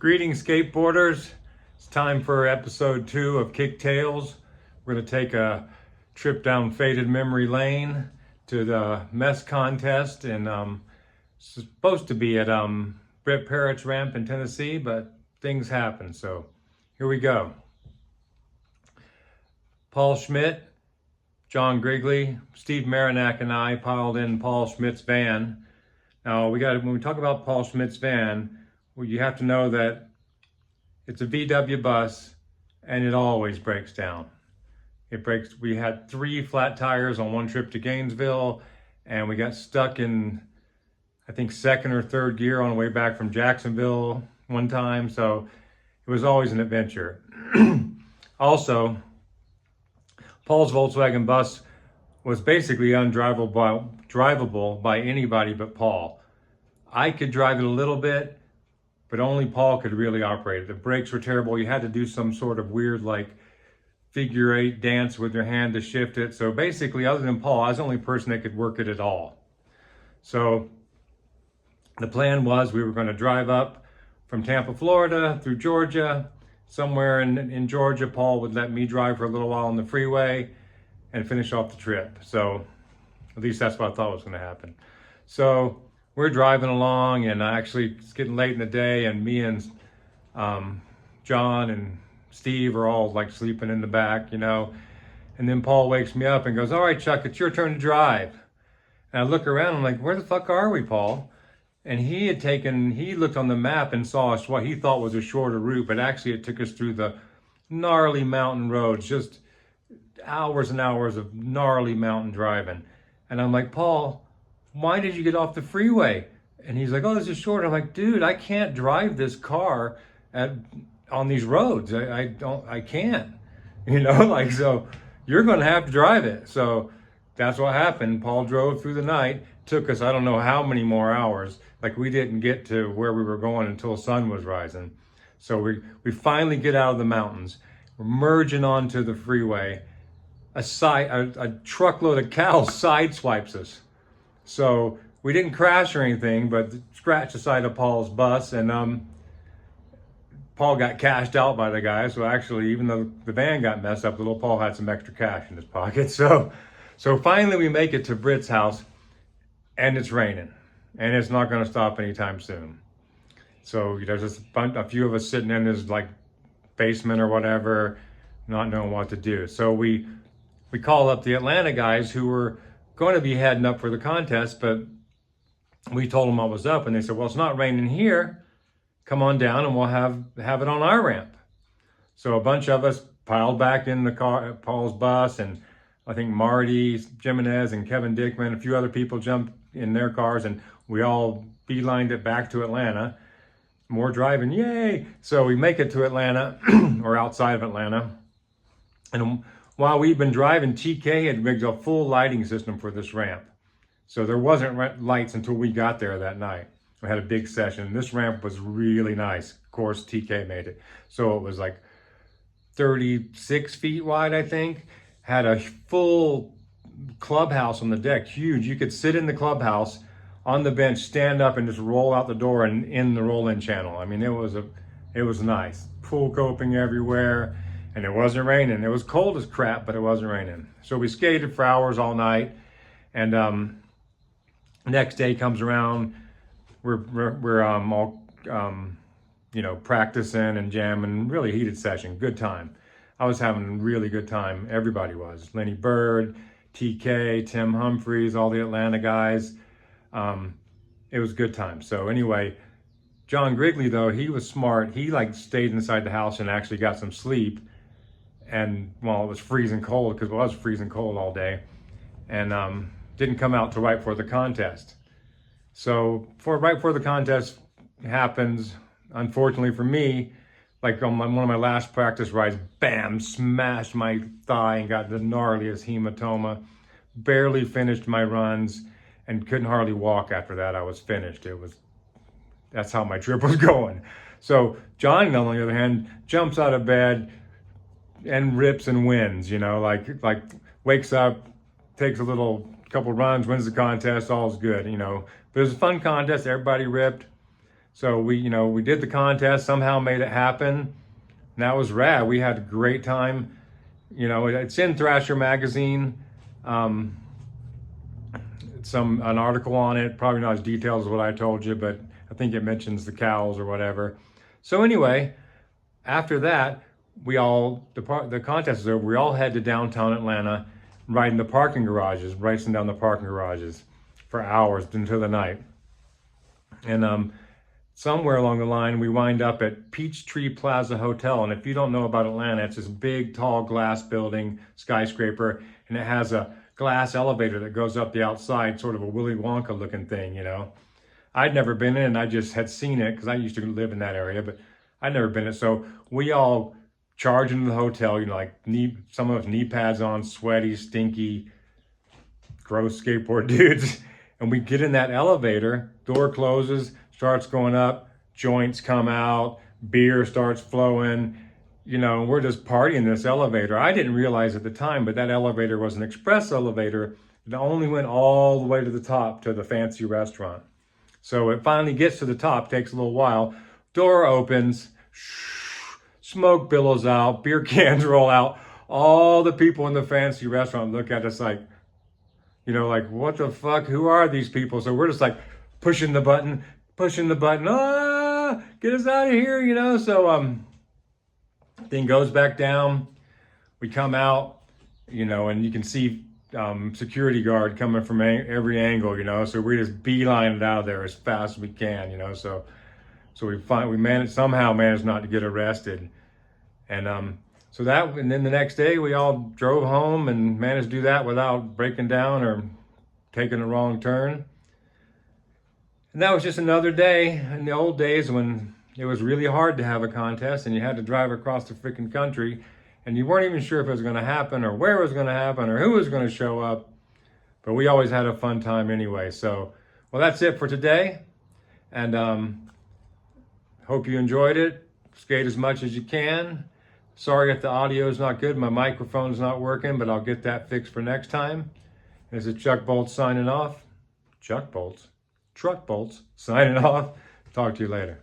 Greetings, skateboarders. It's time for episode 2 of Kick Tales. We're going to take a trip down faded memory lane to the mess contest, and it's supposed to be at Brett Parrott's ramp in Tennessee, but things happen. So here we go. Paul Schmidt, John Grigley, Steve Marinac, and I piled in Paul Schmidt's van. Now when we talk about Paul Schmidt's van, well, you have to know that it's a VW bus and it always breaks down. It breaks. We had 3 flat tires on one trip to Gainesville, and we got stuck in, I think, 2nd or 3rd gear on the way back from Jacksonville one time. So it was always an adventure. Also, Paul's Volkswagen bus was basically undrivable by anybody but Paul. I could drive it a little bit, but only Paul could really operate it. The brakes were terrible. You had to do some sort of weird, like, figure 8 dance with your hand to shift it. So basically, other than Paul, I was the only person that could work it at all. So the plan was we were going to drive up from Tampa, Florida, through Georgia. Somewhere in Georgia, Paul would let me drive for a little while on the freeway and finish off the trip. So at least that's what I thought was going to happen. So we're driving along, and actually it's getting late in the day, and me and John and Steve are all like sleeping in the back, you know. And then Paul wakes me up and goes, "All right, Chuck, it's your turn to drive." And I look around, I'm like, "Where the fuck are we, Paul?" And he looked on the map and saw us what he thought was a shorter route, but actually it took us through the gnarly mountain roads, just hours and hours of gnarly mountain driving. And I'm like, "Paul, why did you get off the freeway?" And he's like, "Oh, this is short." I'm like, "Dude, I can't drive this car on these roads. I can't, you know, like, so you're going to have to drive it." So that's what happened. Paul drove through the night. Took us, I don't know how many more hours. Like, we didn't get to where we were going until sun was rising. So we finally get out of the mountains. We're merging onto the freeway. A truckload of cows sideswipes us. So we didn't crash or anything, but scratched the side of Paul's bus, and Paul got cashed out by the guy. So actually, even though the van got messed up, little Paul had some extra cash in his pocket. So finally we make it to Britt's house, and it's raining, and it's not going to stop anytime soon. So there's just a few of us sitting in his like basement or whatever, not knowing what to do. So we call up the Atlanta guys who were going to be heading up for the contest, but we told them what was up, and they said, "Well, it's not raining here. Come on down and we'll have it on our ramp." So a bunch of us piled back in the car, Paul's bus, and I think Marty Jimenez and Kevin Dickman, a few other people jumped in their cars, and we all beelined it back to Atlanta. More driving, yay! So we make it to Atlanta, or outside of Atlanta. And while we've been driving, TK had rigged a full lighting system for this ramp. So there wasn't lights until we got there that night. We had a big session. This ramp was really nice. Of course, TK made it. So it was like 36 feet wide, I think. Had a full clubhouse on the deck, huge. You could sit in the clubhouse on the bench, stand up, and just roll out the door and in the roll-in channel. I mean, it was nice. Pool coping everywhere, and it wasn't raining. It was cold as crap, but it wasn't raining. So we skated for hours all night, and next day comes around. We're all you know, practicing and jamming. Really heated session. Good time. I was having a really good time. Everybody was. Lenny Bird, TK, Tim Humphreys, all the Atlanta guys. It was a good time. So anyway, John Grigley, though, he was smart. He like stayed inside the house and actually got some sleep. And while it was freezing cold, because it was freezing cold all day, and didn't come out till right before the contest. So right before the contest happens, unfortunately for me, like on one of my last practice rides, bam, smashed my thigh and got the gnarliest hematoma. Barely finished my runs and couldn't hardly walk after that. I was finished. That's how my trip was going. So John, on the other hand, jumps out of bed and rips and wins, you know, like wakes up, takes a couple runs, wins the contest, all's good, you know. But it was a fun contest, everybody ripped. So we did the contest, somehow made it happen. And that was rad. We had a great time. It's in Thrasher magazine. An article on it, probably not as detailed as what I told you, but I think it mentions the cows or whatever. So anyway, after that, the contest was over. We all head to downtown Atlanta, riding the parking garages, racing down the parking garages for hours until the night. And somewhere along the line, we wind up at Peachtree Plaza Hotel. And if you don't know about Atlanta, it's this big, tall glass building, skyscraper, and it has a glass elevator that goes up the outside, sort of a Willy Wonka looking thing, I'd never been in, I just had seen it because I used to live in that area, but I'd never been in. So we all charge into the hotel, some of us knee pads on, sweaty, stinky, gross skateboard dudes. And we get in that elevator, door closes, starts going up, joints come out, beer starts flowing, we're just partying in this elevator. I didn't realize at the time, but that elevator was an express elevator that only went all the way to the top to the fancy restaurant. So it finally gets to the top, takes a little while, door opens, smoke billows out, beer cans roll out. All the people in the fancy restaurant look at us like, what the fuck? Who are these people? So we're just like pushing the button, get us out of here, So thing goes back down. We come out, and you can see security guard coming from every angle, So we just beeline it out of there as fast as we can, So we somehow managed not to get arrested, and and then the next day we all drove home and managed to do that without breaking down or taking a wrong turn. And that was just another day in the old days when it was really hard to have a contest and you had to drive across the freaking country and you weren't even sure if it was going to happen or where it was going to happen or who was going to show up. But we always had a fun time anyway. So, well, that's it for today. And hope you enjoyed it. Skate as much as you can. Sorry if the audio is not good. My microphone's not working, but I'll get that fixed for next time. This is Chuck Bolts signing off. Truck Bolts signing off. Talk to you later.